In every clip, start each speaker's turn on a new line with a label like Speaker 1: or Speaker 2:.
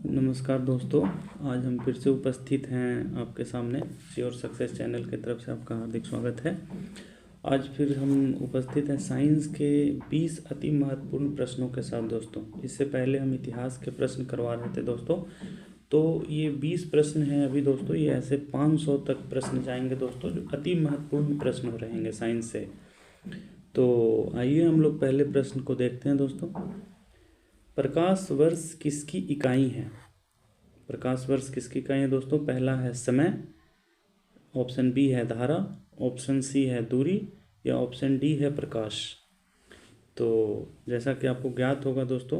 Speaker 1: नमस्कार दोस्तों, आज हम फिर से उपस्थित हैं आपके सामने। श्योर सक्सेस चैनल की तरफ से आपका हार्दिक स्वागत है। आज फिर हम उपस्थित हैं साइंस के 20 अति महत्वपूर्ण प्रश्नों के साथ दोस्तों। इससे पहले हम इतिहास के प्रश्न करवा रहे थे दोस्तों, तो ये 20 प्रश्न हैं अभी दोस्तों। ये ऐसे 500 तक प्रश्न जाएंगे दोस्तों, जो अति महत्वपूर्ण प्रश्न रहेंगे साइंस से। तो आइए हम लोग पहले प्रश्न को देखते हैं दोस्तों। प्रकाश वर्ष किसकी इकाई है? प्रकाश वर्ष किसकी इकाई है दोस्तों? पहला है समय, ऑप्शन बी है धारा, ऑप्शन सी है दूरी, या ऑप्शन डी है प्रकाश। तो जैसा कि आपको ज्ञात होगा दोस्तों,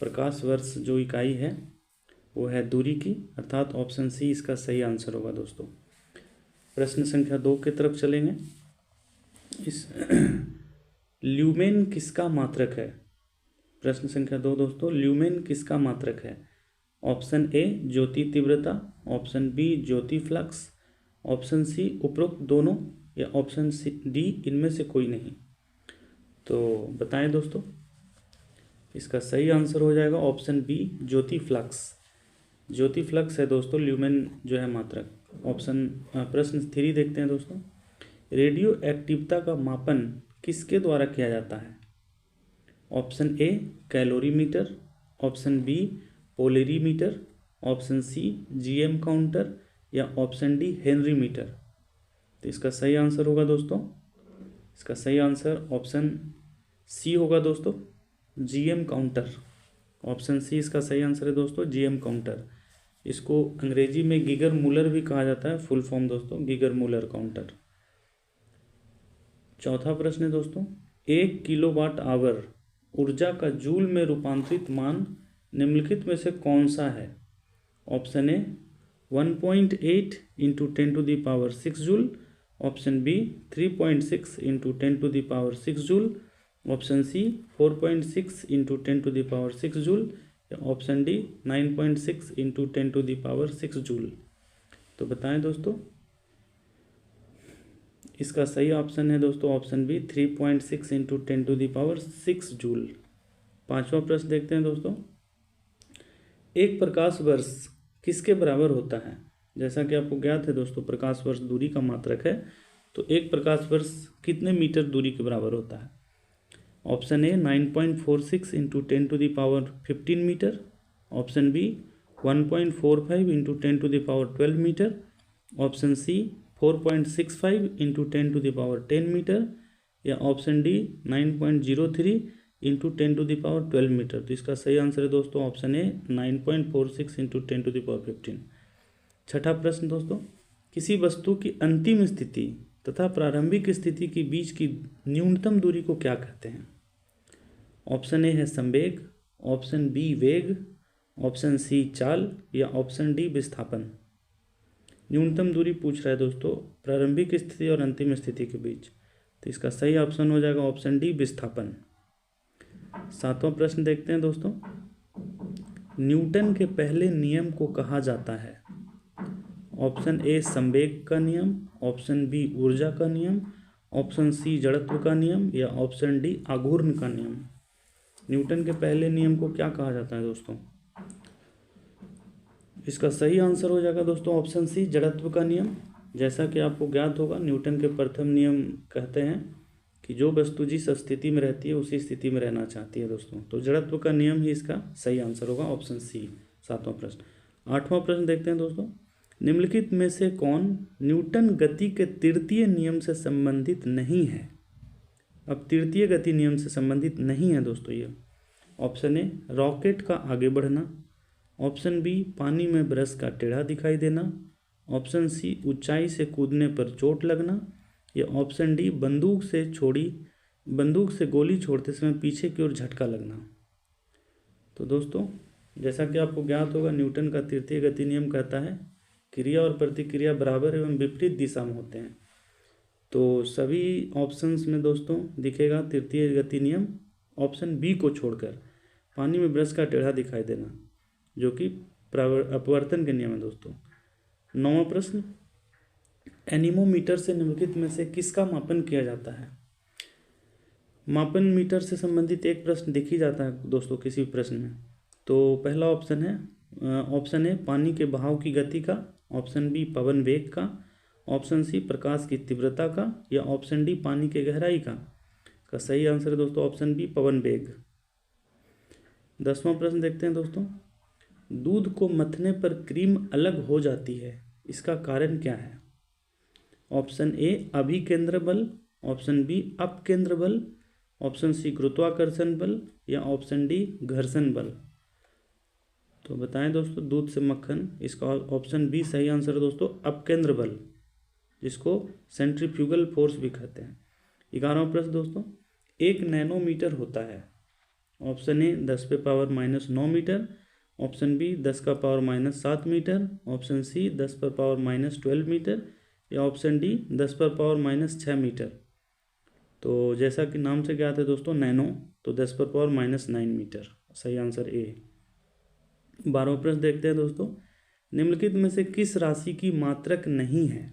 Speaker 1: प्रकाश वर्ष जो इकाई है वो है दूरी की, अर्थात ऑप्शन सी इसका सही आंसर होगा दोस्तों। प्रश्न संख्या 2 की तरफ चलेंगे। इस ल्यूमेन किसका मात्रक है? प्रश्न संख्या 2 दोस्तों, ल्यूमेन किसका मात्रक है? ऑप्शन ए ज्योति तीव्रता, ऑप्शन बी ज्योति फ्लक्स, ऑप्शन सी उपरोक्त दोनों, या ऑप्शन सी डी इनमें से कोई नहीं। तो बताएं दोस्तों, इसका सही आंसर हो जाएगा ऑप्शन बी ज्योति फ्लक्स। ज्योति फ्लक्स है दोस्तों ल्यूमेन जो है मात्रक। प्रश्न 3 देखते हैं दोस्तों। रेडियो एक्टिवता का मापन किसके द्वारा किया जाता है? Option A calorimeter, option B polarimeter, option C GM counter, या ऑप्शन डी हेनरी मीटर। तो इसका सही आंसर होगा दोस्तों, इसका सही आंसर ऑप्शन सी होगा दोस्तों, जीएम काउंटर। ऑप्शन सी इसका सही आंसर है दोस्तों, जीएम काउंटर। इसको अंग्रेजी में गीगर मूलर भी कहा जाता है, फुल फॉर्म दोस्तों गीगर मूलर काउंटर। चौथा प्रश्न है दोस्तों, 1 किलोवाट आवर ऊर्जा का जूल में रूपांतरित मान निम्नलिखित में से कौन सा है? Option A 1.8 into 10⁻6 joule, option B 3.6 into 10⁻6 joule, option C 4.6 into 10⁻6 joule, या ऑप्शन डी 9.6 इंटू 10⁻6 जूल। तो बताएं दोस्तों, इसका सही ऑप्शन है दोस्तों ऑप्शन बी 3.6 इंटू 10⁻6 जूल। पांचवा प्रश्न देखते हैं दोस्तों। एक प्रकाश वर्ष किसके बराबर होता है? जैसा कि आपको ज्ञात है दोस्तों, प्रकाश वर्ष दूरी का मात्रक है। तो एक प्रकाश वर्ष कितने मीटर दूरी के बराबर होता है? Option A 9.46 into 10⁻15 metre, option B 1.45 into 10⁻12 metre, option C 4.65 into 10⁻10 metre, या ऑप्शन डी 9.03 इंटू 10⁻12 मीटर। तो इसका सही आंसर है दोस्तों ऑप्शन ए 9.46 इंटू 10⁻15। छठा प्रश्न दोस्तों, किसी वस्तु की अंतिम स्थिति तथा प्रारंभिक स्थिति के बीच की न्यूनतम दूरी को क्या कहते हैं? ऑप्शन ए है संवेग, ऑप्शन बी वेग, ऑप्शन सी चाल, या ऑप्शन डी विस्थापन। न्यूनतम दूरी पूछ रहा है दोस्तों प्रारंभिक स्थिति और अंतिम स्थिति के बीच। तो इसका सही ऑप्शन हो जाएगा ऑप्शन डी विस्थापन। सातवां प्रश्न देखते हैं दोस्तों। न्यूटन के पहले नियम को कहा जाता है? ऑप्शन ए संवेग का नियम, ऑप्शन बी ऊर्जा का नियम, ऑप्शन सी जड़त्व का नियम, या ऑप्शन डी आघूर्ण का नियम। न्यूटन के पहले नियम को क्या कहा जाता है दोस्तों? इसका सही आंसर हो जाएगा दोस्तों ऑप्शन सी जड़त्व का नियम। जैसा कि आपको ज्ञात होगा, न्यूटन के प्रथम नियम कहते हैं कि जो वस्तु जिस स्थिति में रहती है उसी स्थिति में रहना चाहती है दोस्तों। तो जड़त्व का नियम ही इसका सही आंसर होगा ऑप्शन सी, सातवां प्रश्न। आठवां प्रश्न देखते हैं दोस्तों। निम्नलिखित में से कौन न्यूटन गति के तृतीय नियम से संबंधित नहीं है? अब तृतीय गति नियम से संबंधित नहीं है दोस्तों ये। ऑप्शन ए रॉकेट का आगे बढ़ना, ऑप्शन बी पानी में ब्रश का टेढ़ा दिखाई देना, ऑप्शन सी ऊंचाई से कूदने पर चोट लगना, या ऑप्शन डी बंदूक से गोली छोड़ते समय पीछे की ओर झटका लगना। तो दोस्तों, जैसा कि आपको ज्ञात होगा, न्यूटन का तृतीय गति नियम कहता है क्रिया और प्रतिक्रिया बराबर एवं विपरीत दिशा में होते हैं। तो सभी ऑप्शंस में दोस्तों दिखेगा तृतीय गति नियम ऑप्शन बी को छोड़कर, पानी में ब्रश का टेढ़ा दिखाई देना, जो कि अपवर्तन के नियम है दोस्तों। नौवां प्रश्न, एनीमोमीटर से निम्नलिखित में से किसका मापन किया जाता है? मापन मीटर से संबंधित एक प्रश्न दिख ही जाता है दोस्तों किसी भी प्रश्न में। तो पहला ऑप्शन है ऑप्शन ए पानी के बहाव की गति का, ऑप्शन बी पवन वेग का, ऑप्शन सी प्रकाश की तीव्रता का, या ऑप्शन डी पानी के गहराई का सही आंसर है दोस्तों ऑप्शन बी पवन वेग। 10वां प्रश्न देखते हैं दोस्तों, दूध को मथने पर क्रीम अलग हो जाती है, इसका कारण क्या है? ऑप्शन ए अभिकेंद्र बल, ऑप्शन बी अपकेंद्र बल, ऑप्शन सी गुरुत्वाकर्षण बल, या ऑप्शन डी घर्षण बल। तो बताएं दोस्तों, दूध से मक्खन, इसका ऑप्शन बी सही आंसर है दोस्तों अपकेंद्र बल, जिसको सेंट्रीफ्यूगल फोर्स भी कहते हैं। 11वां प्रश्न दोस्तों, 1 नैनोमीटर होता है। Option A 10⁻⁻9 metre, option B 10⁻⁻7 metre, option C 10⁻⁻12 metre, या ऑप्शन डी 10⁻⁻6 मीटर। तो जैसा कि नाम से क्या आता है दोस्तों नैनो, तो 10⁻⁹ मीटर सही आंसर ए। 12वां प्रश्न देखते हैं दोस्तों, निम्नलिखित में से किस राशि की मात्रक नहीं है?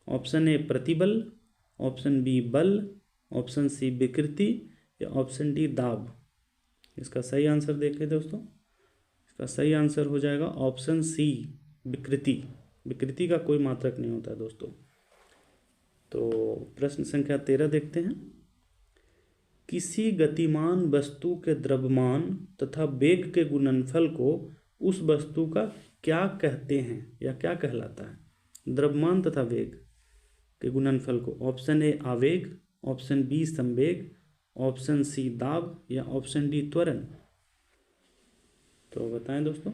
Speaker 1: ऑप्शन ए प्रतिबल, ऑप्शन बी बल, ऑप्शन सी विकृति, या ऑप्शन डी दाब। इसका सही आंसर देखें दोस्तों, इसका सही आंसर हो जाएगा ऑप्शन सी विकृति। विकृति का कोई मात्रक नहीं होता है दोस्तों। तो प्रश्न संख्या 13 देखते हैं, किसी गतिमान वस्तु के द्रव्यमान तथा वेग के गुणनफल को उस वस्तु का क्या कहते हैं या क्या कहलाता है? द्रव्यमान तथा वेग के गुणनफल को, ऑप्शन ए आवेग, ऑप्शन बी संवेग, ऑप्शन सी दाब, या ऑप्शन डी त्वरण। तो बताएं दोस्तों,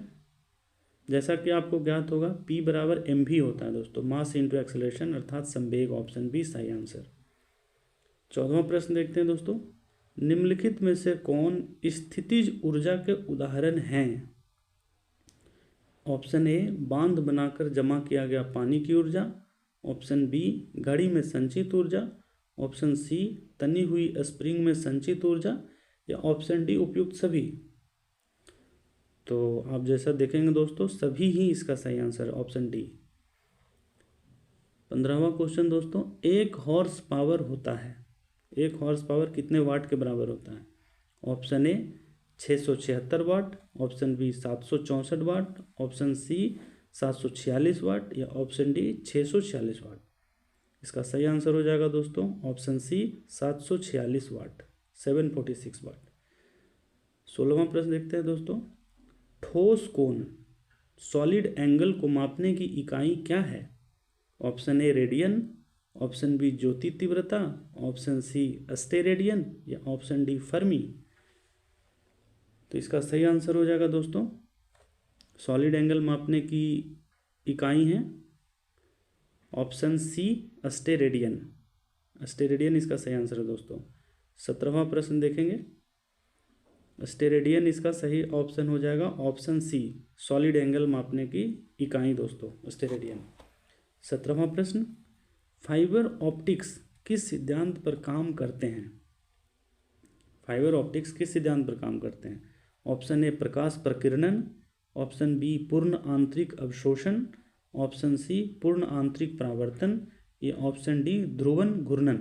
Speaker 1: जैसा कि आपको ज्ञात होगा P = mv होता है दोस्तों, मास इंटू एक्सेलरेशन, अर्थात संवेग, ऑप्शन बी सही आंसर। 14वां प्रश्न देखते हैं दोस्तों, निम्नलिखित में से कौन स्थितिज ऊर्जा के उदाहरण हैं? ऑप्शन ए बांध बनाकर जमा किया गया पानी की ऊर्जा, ऑप्शन बी घड़ी में संचित ऊर्जा, ऑप्शन सी तनी हुई स्प्रिंग में संचित ऊर्जा, या ऑप्शन डी उपयुक्त सभी। तो आप जैसा देखेंगे दोस्तों सभी ही इसका सही आंसर है ऑप्शन डी। 15वां क्वेश्चन दोस्तों, 1 हॉर्स पावर होता है, 1 हॉर्स पावर कितने वाट के बराबर होता है? Option A 676 watt, option B 764 watt, option C 746 watt, या ऑप्शन डी 646 वाट। इसका सही आंसर हो जाएगा दोस्तों ऑप्शन सी 746 वाट, 746 वाट। 16वां प्रश्न देखते हैं दोस्तों, ठोस कोण सॉलिड एंगल को मापने की इकाई क्या है? Option A radian, option B ज्योति तीव्रता, ऑप्शन सी अस्टेरेडियन, या ऑप्शन डी फर्मी। तो इसका सही आंसर हो जाएगा दोस्तों, सॉलिड एंगल मापने की इकाई है ऑप्शन सी अस्टेरेडियन। अस्टेरेडियन इसका सही आंसर है दोस्तों। 17वां प्रश्न देखेंगे, अस्टेरेडियन इसका सही ऑप्शन हो जाएगा ऑप्शन सी, सॉलिड एंगल मापने की इकाई दोस्तों अस्टेरेडियन। 17वां प्रश्न, फाइबर ऑप्टिक्स किस सिद्धांत पर काम करते हैं? फाइबर ऑप्टिक्स किस सिद्धांत पर काम करते हैं? ऑप्शन ए प्रकाश प्रकीर्णन, ऑप्शन बी पूर्ण आंतरिक अवशोषण, ऑप्शन सी पूर्ण आंतरिक परावर्तन, या ऑप्शन डी ध्रुवन घूर्णन।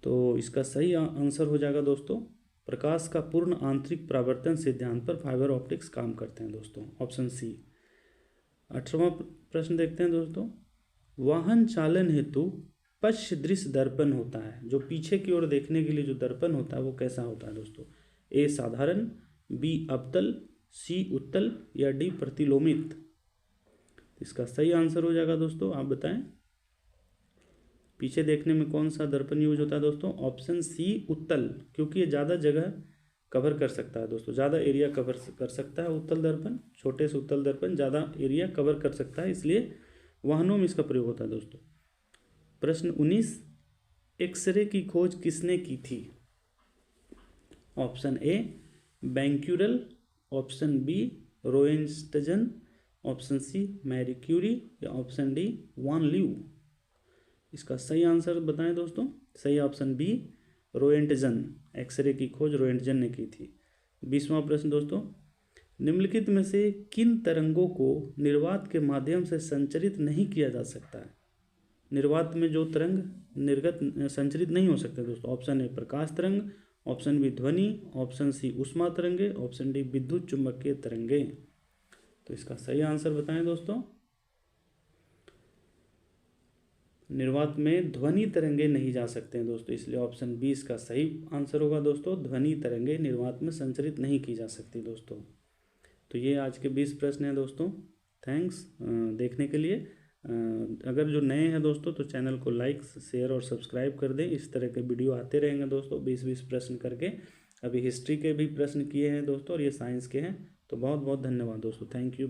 Speaker 1: तो इसका सही आंसर हो जाएगा दोस्तों प्रकाश का पूर्ण आंतरिक परावर्तन सिद्धांत पर फाइबर ऑप्टिक्स काम करते हैं दोस्तों, ऑप्शन सी। 18वां प्रश्न देखते हैं दोस्तों, वाहन चालन हेतु पश्च दृश्य दर्पण होता है, जो पीछे की ओर देखने के लिए जो दर्पण होता है वो कैसा होता है दोस्तों? ए साधारण, बी अवतल, सी उत्तल, या डी प्रतिलोमित। इसका सही आंसर हो जाएगा दोस्तों, आप बताएं पीछे देखने में कौन सा दर्पण यूज होता है दोस्तों? ऑप्शन सी उत्तल, क्योंकि ये ज़्यादा जगह कवर कर सकता है दोस्तों, ज़्यादा एरिया कवर कर सकता है उत्तल दर्पण, छोटे से उत्तल दर्पण ज़्यादा एरिया कवर कर सकता है, इसलिए वाहनों में इसका प्रयोग होता है दोस्तों। प्रश्न 19, एक्सरे की खोज किसने की थी? Option A Becquerel, option B Roentgen, option C Marie Curie, या ऑप्शन डी वान लीव। इसका सही आंसर बताएं दोस्तों, सही ऑप्शन बी रोएंटजन, एक्सरे की खोज रोएंटजन ने की थी। 20वां प्रश्न दोस्तों, निम्नलिखित में से किन तरंगों को निर्वात के माध्यम से संचरित नहीं किया जा सकता है? निर्वात में जो तरंग निर्गत संचरित नहीं हो सकते दोस्तों, ऑप्शन ए प्रकाश तरंग, ऑप्शन बी ध्वनि, ऑप्शन सी ऊष्मा तरंगे, ऑप्शन डी विद्युत चुम्बकीय तरंगे। तो इसका सही आंसर बताएं दोस्तों। निर्वात में ध्वनि तरंगे नहीं जा सकते हैं दोस्तों, इसलिए ऑप्शन बी इसका सही आंसर होगा दोस्तों। ध्वनि तरंगे निर्वात में संचरित नहीं की जा सकती दोस्तों। तो ये आज के 20 प्रश्न हैं दोस्तों। थैंक्स देखने के लिए। अगर जो नए हैं दोस्तों तो चैनल को लाइक, शेयर और सब्सक्राइब कर दें। इस तरह के वीडियो आते रहेंगे दोस्तों, 20-20 प्रश्न करके। अभी हिस्ट्री के भी प्रश्न किए हैं दोस्तों और ये साइंस के हैं। तो बहुत बहुत धन्यवाद दोस्तों, थैंक यू।